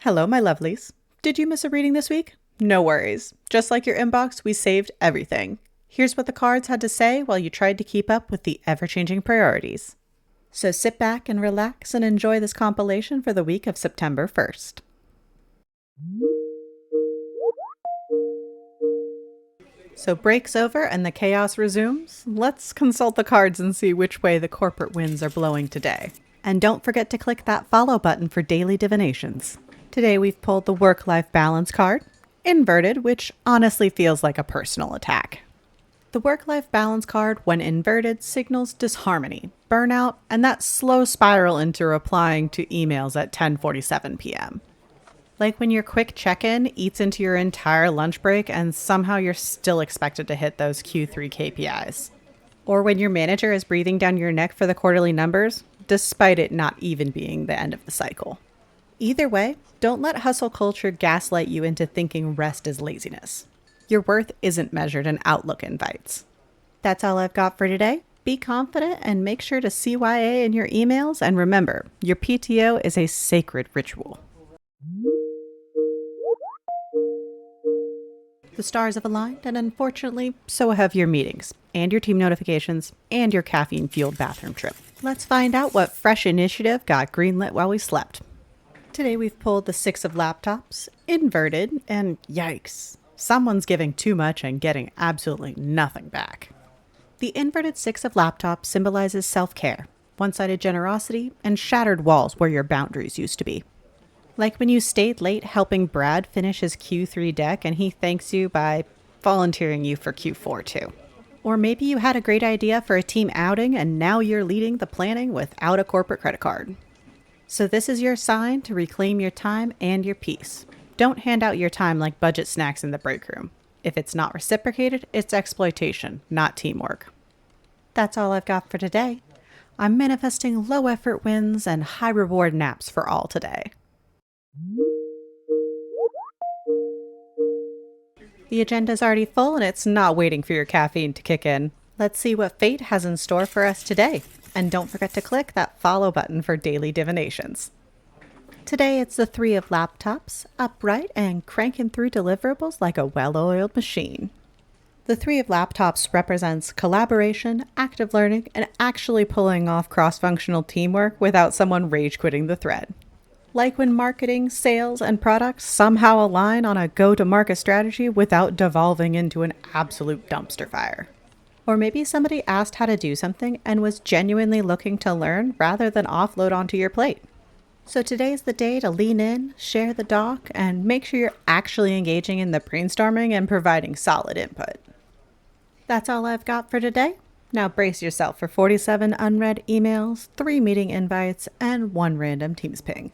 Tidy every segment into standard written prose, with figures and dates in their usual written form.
Hello, my lovelies. Did you miss a reading this week? No worries. Just like your inbox, we saved everything. Here's what the cards had to say while you tried to keep up with the ever-changing priorities. So sit back and relax and enjoy this compilation for the week of September 1st. So break's over and the chaos resumes. Let's consult the cards and see which way the corporate winds are blowing today. And don't forget to click that follow button for daily divinations. Today we've pulled the work-life balance card, inverted, which honestly feels like a personal attack. The work-life balance card, when inverted, signals disharmony, burnout, and that slow spiral into replying to emails at 10:47 p.m. Like when your quick check-in eats into your entire lunch break and somehow you're still expected to hit those Q3 KPIs. Or when your manager is breathing down your neck for the quarterly numbers, despite it not even being the end of the cycle. Either way, don't let hustle culture gaslight you into thinking rest is laziness. Your worth isn't measured in Outlook invites. That's all I've got for today. Be confident and make sure to CYA in your emails, and remember, your PTO is a sacred ritual. The stars have aligned, and unfortunately, so have your meetings, and your team notifications, and your caffeine-fueled bathroom trip. Let's find out what fresh initiative got greenlit while we slept. Today we've pulled the 6 of laptops, inverted, and yikes, someone's giving too much and getting absolutely nothing back. The inverted 6 of laptops symbolizes self-care, one-sided generosity, and shattered walls where your boundaries used to be. Like when you stayed late helping Brad finish his Q3 deck and he thanks you by volunteering you for Q4 too. Or maybe you had a great idea for a team outing and now you're leading the planning without a corporate credit card. So this is your sign to reclaim your time and your peace. Don't hand out your time like budget snacks in the break room. If it's not reciprocated, it's exploitation, not teamwork. That's all I've got for today. I'm manifesting low effort wins and high reward naps for all today. The agenda's already full and it's not waiting for your caffeine to kick in. Let's see what fate has in store for us today. And don't forget to click that follow button for daily divinations. Today it's the 3 of laptops, upright and cranking through deliverables like a well-oiled machine. The 3 of laptops represents collaboration, active learning, and actually pulling off cross-functional teamwork without someone rage quitting the thread. Like when marketing, sales, and products somehow align on a go-to-market strategy without devolving into an absolute dumpster fire. Or maybe somebody asked how to do something and was genuinely looking to learn rather than offload onto your plate. So today's the day to lean in, share the doc, and make sure you're actually engaging in the brainstorming and providing solid input. That's all I've got for today. Now brace yourself for 47 unread emails, 3 meeting invites, and 1 random Teams ping.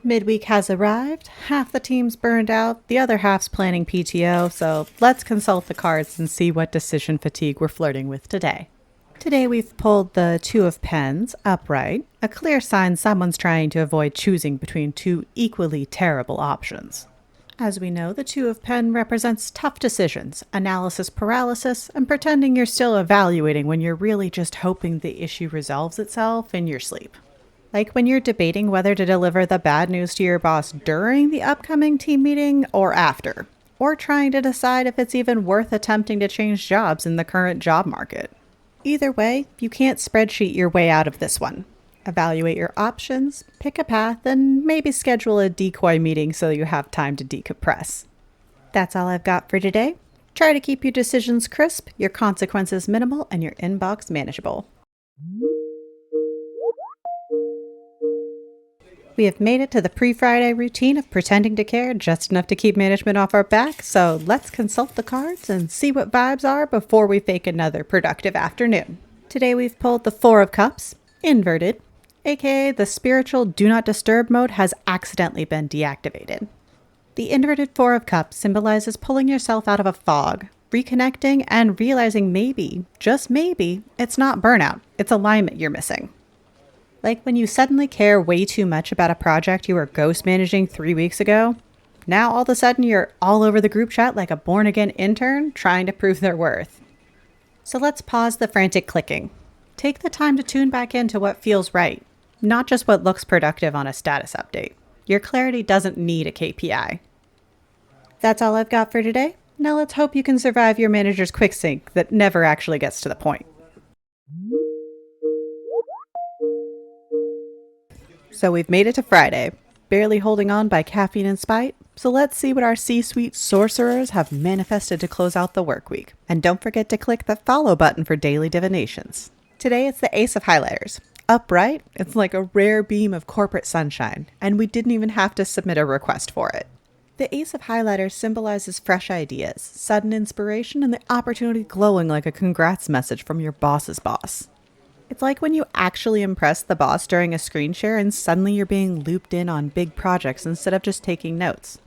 Midweek has arrived, half the team's burned out, the other half's planning PTO, so let's consult the cards and see what decision fatigue we're flirting with today. Today we've pulled the 2 of Pens, upright, a clear sign someone's trying to avoid choosing between 2 equally terrible options. As we know, the 2 of Pen represents tough decisions, analysis paralysis, and pretending you're still evaluating when you're really just hoping the issue resolves itself in your sleep. Like when you're debating whether to deliver the bad news to your boss during the upcoming team meeting or after, or trying to decide if it's even worth attempting to change jobs in the current job market. Either way, you can't spreadsheet your way out of this one. Evaluate your options, pick a path, and maybe schedule a decoy meeting so you have time to decompress. That's all I've got for today. Try to keep your decisions crisp, your consequences minimal, and your inbox manageable. We have made it to the pre-Friday routine of pretending to care just enough to keep management off our back, so let's consult the cards and see what vibes are before we fake another productive afternoon. Today we've pulled the 4 of Cups, inverted, aka the spiritual do not disturb mode has accidentally been deactivated. The inverted 4 of Cups symbolizes pulling yourself out of a fog, reconnecting, and realizing maybe, just maybe, it's not burnout, it's alignment you're missing. Like when you suddenly care way too much about a project you were ghost managing 3 weeks ago, now all of a sudden you're all over the group chat like a born-again intern trying to prove their worth. So let's pause the frantic clicking. Take the time to tune back into what feels right, not just what looks productive on a status update. Your clarity doesn't need a KPI. That's all I've got for today. Now let's hope you can survive your manager's quick sync that never actually gets to the point. So we've made it to Friday, barely holding on by caffeine and spite. So let's see what our C-suite sorcerers have manifested to close out the work week. And don't forget to click the follow button for daily divinations. Today it's the Ace of Highlighters. Upright, it's like a rare beam of corporate sunshine, and we didn't even have to submit a request for it. The Ace of Highlighters symbolizes fresh ideas, sudden inspiration, and the opportunity glowing like a congrats message from your boss's boss. It's like when you actually impress the boss during a screen share and suddenly you're being looped in on big projects instead of just taking notes.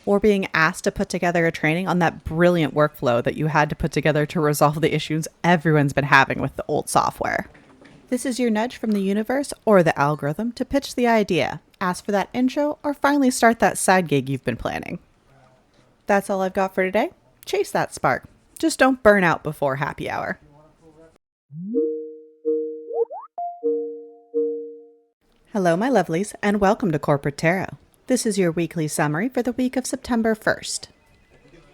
Or being asked to put together a training on that brilliant workflow that you had to put together to resolve the issues everyone's been having with the old software. This is your nudge from the universe or the algorithm to pitch the idea, ask for that intro, or finally start that side gig you've been planning. That's all I've got for today. Chase that spark. Just don't burn out before happy hour. Hello, my lovelies, and welcome to Corporate Tarot. This is your weekly summary for the week of September 1st.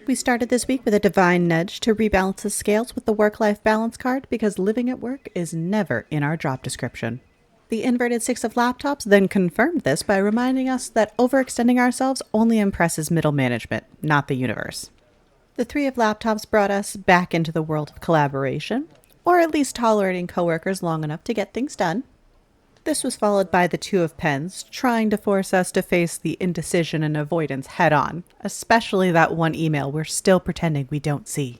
We started this week with a divine nudge to rebalance the scales with the work-life balance card because living at work is never in our job description. The inverted Six of Laptops then confirmed this by reminding us that overextending ourselves only impresses middle management, not the universe. The Three of Laptops brought us back into the world of collaboration, or at least tolerating coworkers long enough to get things done. This was followed by the Two of Pens, trying to force us to face the indecision and avoidance head-on, especially that one email we're still pretending we don't see.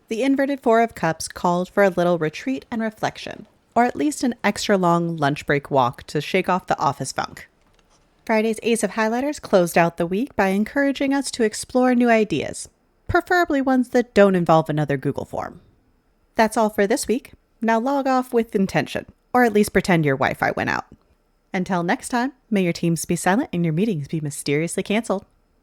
The inverted Four of Cups called for a little retreat and reflection, or at least an extra long lunch break walk to shake off the office funk. Friday's Ace of Highlighters closed out the week by encouraging us to explore new ideas, preferably ones that don't involve another Google form. That's all for this week. Now log off with intention. Or at least pretend your Wi-Fi went out. Until next time, may your teams be silent and your meetings be mysteriously canceled.